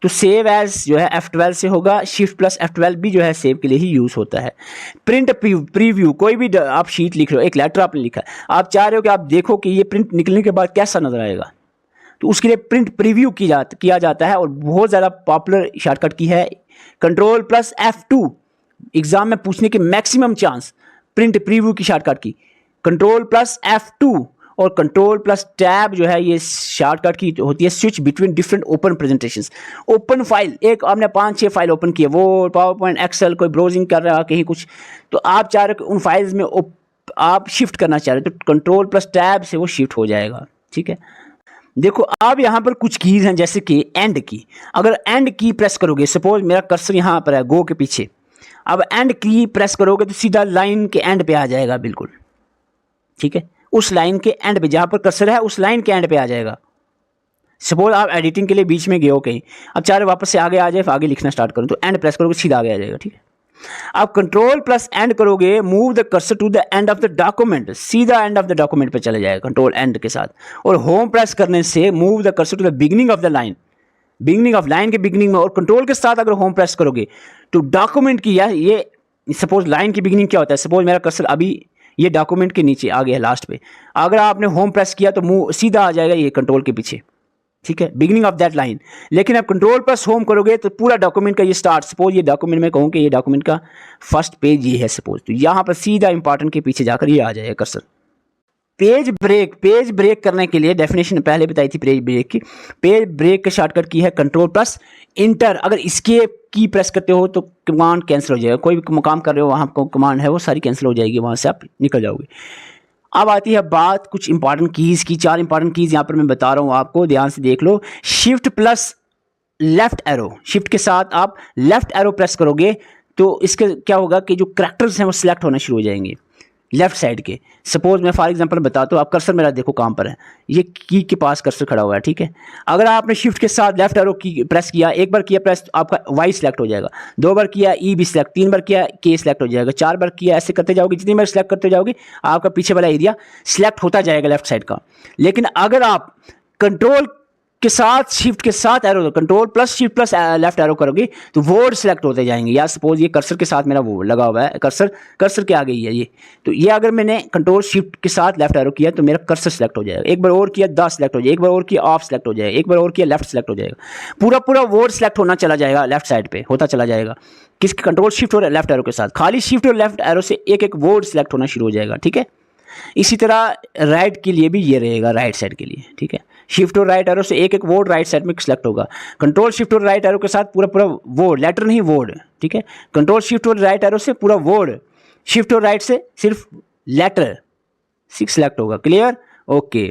तो सेव एज जो है F12 से होगा। शिफ्ट प्लस F12 भी जो है सेव के लिए ही यूज़ होता है। प्रिंट प्रीव्यू, कोई भी आप शीट लिख रहे हो, एक लेटर आपने लिखा है, आप चाह रहे हो कि आप देखो कि ये प्रिंट निकलने के बाद कैसा नजर आएगा, तो उसके लिए प्रिंट प्रीव्यू किया जाता है, और बहुत ज़्यादा पॉपुलर शॉर्टकट की है कंट्रोल प्लस F2। एग्जाम में पूछने के मैक्सिमम चांस प्रिंट प्रीव्यू की शॉर्टकट की कंट्रोल प्लस F2 और कंट्रोल प्लस टैब जो है ये शॉर्टकट की होती है switch between different open presentations. Open file, एक आपने 5-6 फाइल ओपन किए, वो पावर पॉइंट, एक्सेल, कोई ब्राउजिंग कर रहा है कहीं कुछ, तो आप चाह रहे हो कि उन फाइल्स में आप शिफ्ट करना चाह रहे हो तो कंट्रोल प्लस टैब से वो शिफ्ट हो जाएगा, ठीक है। देखो अब यहाँ पर कुछ कीज हैं, जैसे कि एंड की। अगर एंड की प्रेस करोगे, सपोज मेरा कर्सर यहाँ पर है गो के पीछे, अब एंड की प्रेस करोगे तो सीधा लाइन के एंड पे आ जाएगा बिल्कुल, ठीक है। उस लाइन के एंड पे, जहाँ पर कर्सर है उस लाइन के एंड पे आ जाएगा। सपोज आप एडिटिंग के लिए बीच में गए हो कहीं, अब चाह रहे वापस से आगे आ जाए, आगे लिखना स्टार्ट करो, तो एंड प्रेस करोगे सीधा आगे आ जाएगा, ठीक है। आप कंट्रोल प्लस एंड करोगे, move the cursor to the end of the document, सीधा एंड ऑफ द डॉक्यूमेंट पे चले जाएगा कंट्रोल एंड के साथ। और होम प्रेस करने से move the cursor to the beginning of the line, beginning of line के बिगिनिंग में, और कंट्रोल के साथ अगर होम प्रेस करोगे तो डॉक्यूमेंट की, या ये सपोज लाइन की बिगिनिंग क्या होता है, सपोज मेरा कर्सर अभी ये डॉक्यूमेंट के नीचे आ गया लास्ट पे, अगर आपने होम प्रेस किया तो मूव सीधा आ जाएगा ये कंट्रोल के पीछे, ठीक है, बिगिनिंग ऑफ दैट लाइन। लेकिन आप कंट्रोल प्लस होम करोगे तो पूरा डॉक्यूमेंट का ये स्टार्ट, सपोज ये डॉक्यूमेंट में कहूँ कि ये डॉक्यूमेंट का फर्स्ट पेज ये है सपोज, तो यहाँ पर सीधा इंपॉर्टेंट के पीछे जाकर ये आ जाएगा cursor. Page break, page break करने के लिए डेफिनेशन पहले बताई थी पेज ब्रेक की। पेज ब्रेक के शॉर्टकट की है कंट्रोल प्लस इंटर। अगर इसके की प्रेस करते हो तो कमांड कैंसिल हो जाएगा, कोई भी काम कर रहे हो वहाँ कमांड है वो सारी कैंसिल हो जाएगी, वहाँ से आप निकल जाओगे। अब आती है बात कुछ इंपॉर्टेंट कीज़ की। 4 इंपॉर्टेंट कीज़ यहाँ पर मैं बता रहा हूँ आपको, ध्यान से देख लो। Shift plus left arrow, shift के साथ आप लेफ्ट एरो प्रेस करोगे तो इसके क्या होगा कि जो करैक्टर्स हैं वो सिलेक्ट होना शुरू हो जाएंगे लेफ्ट साइड के। सपोज मैं फॉर एग्जांपल बताता हूँ, आप कर्सर मेरा देखो काम पर है, ये की के पास कर्सर खड़ा हुआ है, ठीक है। अगर आपने शिफ्ट के साथ लेफ्ट एरो की प्रेस किया, एक बार किया प्रेस तो आपका वाई सिलेक्ट हो जाएगा, 2 बार किया ई भी सिलेक्ट, 3 बार किया के सिलेक्ट हो जाएगा, 4 बार किया, ऐसे करते जाओगे, जितनी बार सिलेक्ट करते जाओगे आपका पीछे वाला एरिया सिलेक्ट होता जाएगा लेफ्ट साइड का। लेकिन अगर आप कंट्रोल के साथ, शिफ्ट के साथ arrow, control plus shift plus left arrow करोगे तो वर्ड सेलेक्ट होते जाएंगे। या सपोज ये कर्सर के साथ मेरा वो लगा हुआ है, कर्सर के आगे ही है ये, तो ये अगर मैंने कंट्रोल शिफ्ट के साथ लेफ्ट एरो किया तो मेरा कर्सर सेलेक्ट हो जाएगा। एक बार और किया द सेलेक्ट हो जाएगा, एक बार और किया ऑफ सेलेक्ट हो जाएगा, एक बार और किया लेफ्ट सेलेक्ट हो जाएगा। पूरा पूरा वर्ड सेलेक्ट होना चला जाएगा, लेफ्ट साइड पे होता चला जाएगा। किसके? कंट्रोल शिफ्ट और लेफ्ट एरो के साथ। खाली शिफ्ट और लेफ्ट एरो से एक एक वर्ड सेलेक्ट होना शुरू हो जाएगा, ठीक है। इसी तरह राइट के लिए भी ये रहेगा, राइट साइड के लिए, ठीक है। शिफ्ट और राइट एरो से एक एक वर्ड राइट साइड में सिलेक्ट होगा। कंट्रोल शिफ्ट और राइट एरो के साथ पूरा पूरा वर्ड, लेटर नहीं वर्ड, ठीक है। कंट्रोल शिफ्ट और राइट एरो से पूरा वर्ड, शिफ्ट और राइट से सिर्फ लेटर सिलेक्ट होगा। क्लियर? ओके।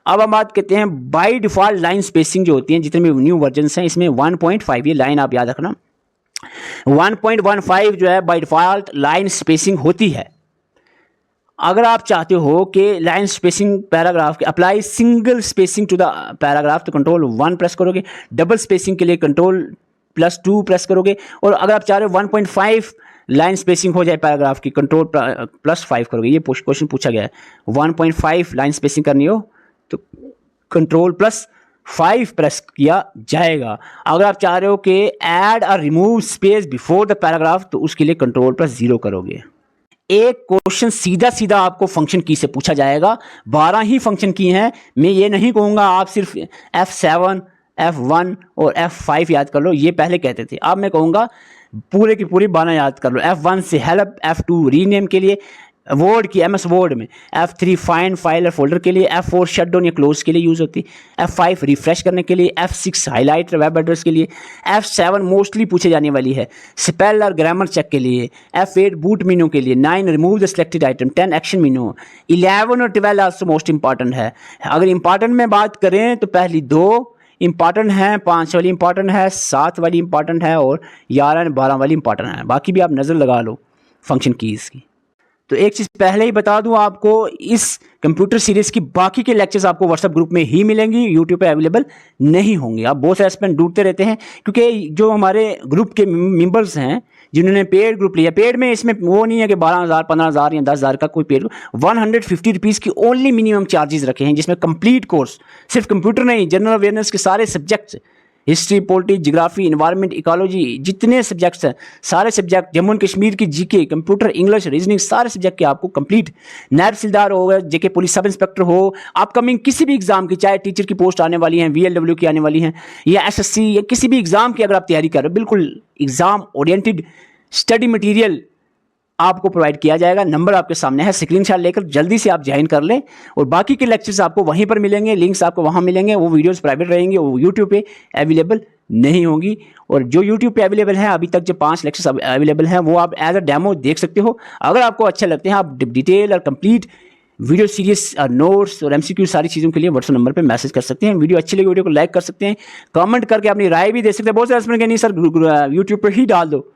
अब हम बात करते हैं बाय डिफॉल्ट लाइन स्पेसिंग जो होती है, जितने भी न्यू वर्जन्स हैं इसमें 1.5, ये लाइन आप याद रखना, 1.15 जो है बाय डिफॉल्ट लाइन स्पेसिंग होती है। अगर आप चाहते हो कि लाइन स्पेसिंग पैराग्राफ के apply single spacing to the paragraph तो कंट्रोल 1 प्रेस करोगे, डबल स्पेसिंग के लिए कंट्रोल +2 प्रेस करोगे, और अगर आप चाह रहे हो 1.5 लाइन स्पेसिंग हो जाए पैराग्राफ की, कंट्रोल +5 करोगे। ये क्वेश्चन पूछा गया है, 1.5 लाइन स्पेसिंग करनी हो तो कंट्रोल +5 प्रेस किया जाएगा। अगर आप चाह रहे हो कि ऐड और remove space before the paragraph तो उसके लिए कंट्रोल +0 करोगे। एक क्वेश्चन सीधा सीधा आपको फंक्शन की से पूछा जाएगा, 12 ही फंक्शन की हैं। मैं ये नहीं कहूँगा आप सिर्फ F7, F1 और F5 याद कर लो, ये पहले कहते थे। अब मैं कहूँगा पूरे की पूरी 12 याद कर लो। F1 से हेल्प, F2 रीनेम के लिए वर्ड की MS वर्ड में, F3 फाइंड फाइल और फोल्डर के लिए, F4 शट डाउन या क्लोज के लिए यूज़ होती है, F5 रिफ्रेश करने के लिए, F6 हाईलाइट वेब एड्रेस के लिए, F7 मोस्टली पूछे जाने वाली है स्पेल और ग्रामर चेक के लिए, F8 बूट मेनू के लिए, 9 remove the selected item, 10 action मेनू, 11 और 12 आल्सो मोस्ट इंपॉर्टेंट है। अगर इंपॉर्टेंट में बात करें तो पहली 2 इंपॉर्टेंट है, 5 वाली इंपॉर्टेंट है, 7 वाली इंपॉर्टेंट है और 11 और 12 वाली इंपॉर्टेंट है। बाकी भी आप नज़र लगा लो फंक्शन कीज़ की। तो एक चीज़ पहले ही बता दूं आपको, इस कंप्यूटर सीरीज़ की बाकी के लेक्चर्स आपको व्हाट्सएप ग्रुप में ही मिलेंगी, यूट्यूब पे अवेलेबल नहीं होंगे। आप बहुत सारे स्टूडेंट ढूंढते रहते हैं, क्योंकि जो हमारे ग्रुप के मेंबर्स हैं जिन्होंने पेड ग्रुप लिया, पेड में इसमें वो नहीं है कि 12,000, 15,000 या 10,000 का कोई पेड, 150 रुपीज़ की ओनली मिनिमम चार्जेस रखे हैं, जिसमें कंप्लीट कोर्स, सिर्फ कंप्यूटर नहीं, जनरल अवेयरनेस के सारे subjects, history, politics, geography, environment, ecology, जितने सब्जेक्ट्स हैं सारे सब्जेक्ट, जम्मू एंड कश्मीर की जीके, कंप्यूटर, इंग्लिश, रीजनिंग, सारे सब्जेक्ट के आपको कंप्लीट, नायब तहसीलदार हो, जेके पुलिस सब इंस्पेक्टर हो, अपकमिंग किसी भी एग्जाम की, चाहे टीचर की पोस्ट आने वाली हैं, VLW की आने वाली हैं, या SSC या किसी भी एग्जाम की अगर आप तैयारी कर रहे हो, बिल्कुल एग्जाम ओरिएंटेड स्टडी मटीरियल आपको प्रोवाइड किया जाएगा। नंबर आपके सामने है, स्क्रीनशॉट लेकर जल्दी से आप ज्वाइन कर लें। और बाकी के लेक्चर्स आपको वहीं पर मिलेंगे, लिंक्स आपको वहाँ मिलेंगे, वो वीडियोस प्राइवेट रहेंगे, वो यूट्यूब पे अवेलेबल नहीं होंगी। और जो यूट्यूब पे अवेलेबल है अभी तक जो 5 लेक्चर्स अवेलेबल हैं वो आप एज अ डेमो देख सकते हो। अगर आपको अच्छे लगते हैं आप डिटेल और कंप्लीट वीडियो सीरीज और नोट्स और MCQ सारी चीज़ों के लिए व्हाट्सएप नंबर पे मैसेज कर सकते हैं। वीडियो अच्छी लगी वीडियो को लाइक कर सकते हैं, कमेंट करके अपनी राय भी दे सकते हैं। बहुत सारे स्टूडेंट नहीं सर यूट्यूब पर ही डाल दो,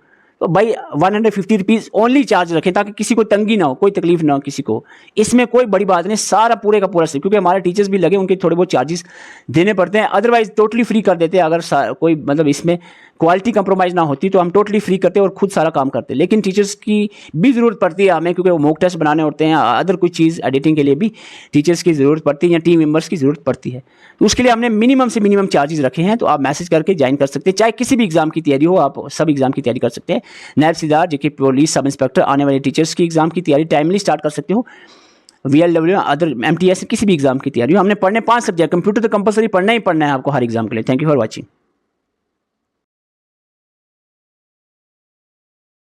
तो भाई 150 रुपीज़ ओनली चार्ज रखें, ताकि किसी को तंगी ना हो, कोई तकलीफ ना हो किसी को। इसमें कोई बड़ी बात नहीं, सारा पूरे का पूरा सिर्फ, क्योंकि हमारे टीचर्स भी लगे, उनके थोड़े बहुत चार्जेस देने पड़ते हैं, अदरवाइज टोटली फ्री कर देते हैं। अगर कोई मतलब इसमें क्वालिटी कंप्रोमाइज़ ना होती तो हम टोटली फ्री करते और खुद सारा काम करते। लेकिन टीचर्स की भी ज़रूरत पड़ती है हमें, क्योंकि वो मॉक टेस्ट बनाने होते हैं, अदर कोई चीज़ एडिटिंग के लिए भी टीचर्स की ज़रूरत पड़ती है या टीम मेंबर्स की ज़रूरत पड़ती है। तो उसके लिए हमने मिनिमम से मिनिमम चार्जेस रखे हैं, तो आप मैसेज करके ज्वाइन कर सकते हैं। चाहे किसी भी एग्जाम की तैयारी हो, आप सब एग्जाम की तैयारी कर सकते हैं। नायब तहसीलदार, जेके पुलिस सब इंस्पेक्टर, आने वाले टीचर्स की एग्जाम की तैयारी टाइमली स्टार्ट कर सकते हो। VLW, अदर MTS, किसी भी एग्जाम की तैयारी हो। हमने पढ़ने 5 सब्जेक्ट, कंप्यूटर तो कंपलसरी पढ़ना ही पढ़ना है आपको हर एग्जाम के लिए। Thank you for watching.